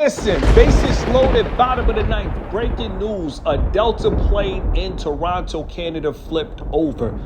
Listen, bases loaded, bottom of the ninth. Breaking news, a Delta plane in Toronto, Canada flipped over.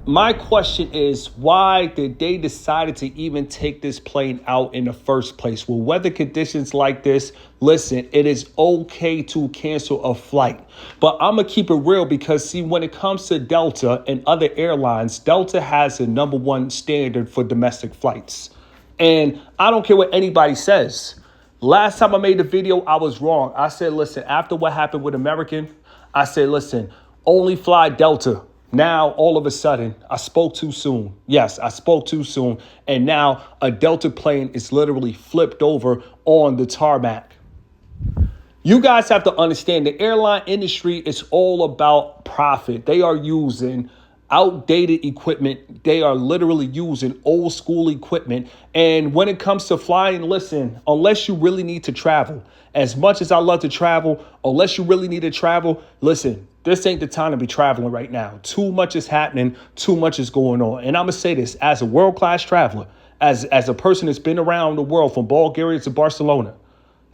My question is, why did they decide to even take this plane out in the first place? With weather conditions like this, listen, it is okay to cancel a flight. But I'm going to keep it real because, see, when it comes to Delta and other airlines, Delta has the number one standard for domestic flights. And I don't care what anybody says. Last time I made the video, I was wrong. I said, listen, after what happened with American, I said, listen, only fly Delta. Now, all of a sudden, I spoke too soon. Yes, I spoke too soon. And now a Delta plane is literally flipped over on the tarmac. You guys have to understand the airline industry is all about profit. They are using outdated equipment. They are literally using old school equipment. And when it comes to flying, listen, unless you really need to travel, as much as I love to travel, unless you really need to travel, listen, this ain't the time to be traveling right now. Too much is happening. Too much is going on. And I'm going to say this as a world-class traveler, as a person that's been around the world from Bulgaria to Barcelona.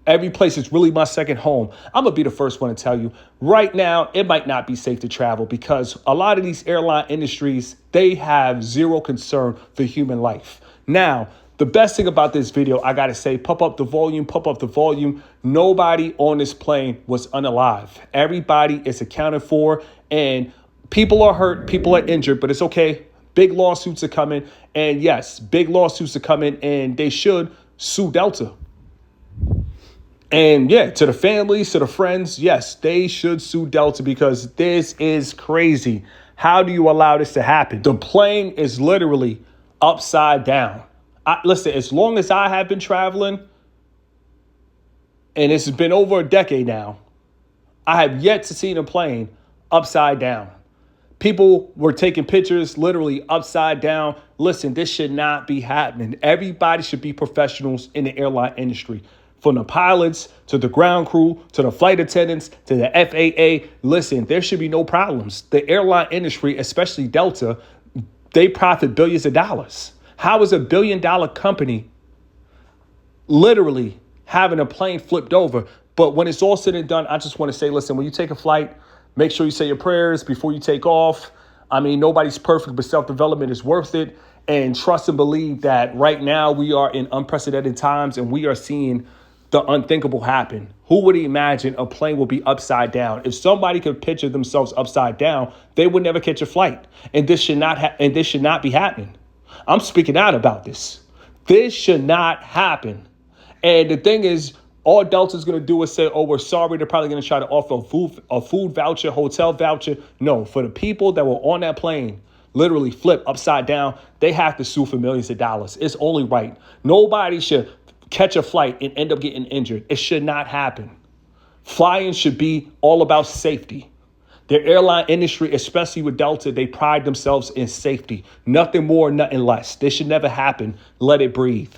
Every place is really my second home. I'm going to be the first one to tell you right now, it might not be safe to travel because a lot of these airline industries, they have zero concern for human life. Now, the best thing about this video, I got to say, pump up the volume, pump up the volume. Nobody on this plane was unalive. Everybody is accounted for and people are hurt, people are injured, but it's okay. Big lawsuits are coming. And yes, big lawsuits are coming and they should sue Delta. And yeah, to the families, to the friends, yes, they should sue Delta because this is crazy. How do you allow this to happen? The plane is literally upside down. Listen, as long as I have been traveling, and it's been over a decade now, I have yet to see a plane upside down. People were taking pictures literally upside down. Listen, this should not be happening. Everybody should be professionals in the airline industry. From the pilots to the ground crew, to the flight attendants, to the FAA. Listen, there should be no problems. The airline industry, especially Delta, they profit billions of dollars. How is a $1 billion company literally having a plane flipped over? But when it's all said and done, I just want to say, listen, when you take a flight, make sure you say your prayers before you take off. I mean, nobody's perfect, but self-development is worth it. And trust and believe that right now we are in unprecedented times and we are seeing the unthinkable happen. Who would imagine a plane will be upside down? If somebody could picture themselves upside down, they would never catch a flight. And this should not be happening. I'm speaking out about this. This should not happen. And the thing is, all Delta's going to do is say, oh, we're sorry. They're probably going to try to offer a food voucher, hotel voucher. No, for the people that were on that plane, literally flip upside down, they have to sue for millions of dollars. It's only right. Nobody should catch a flight and end up getting injured. It should not happen. Flying should be all about safety. The airline industry, especially with Delta, they pride themselves in safety. Nothing more, nothing less. This should never happen. Let it breathe.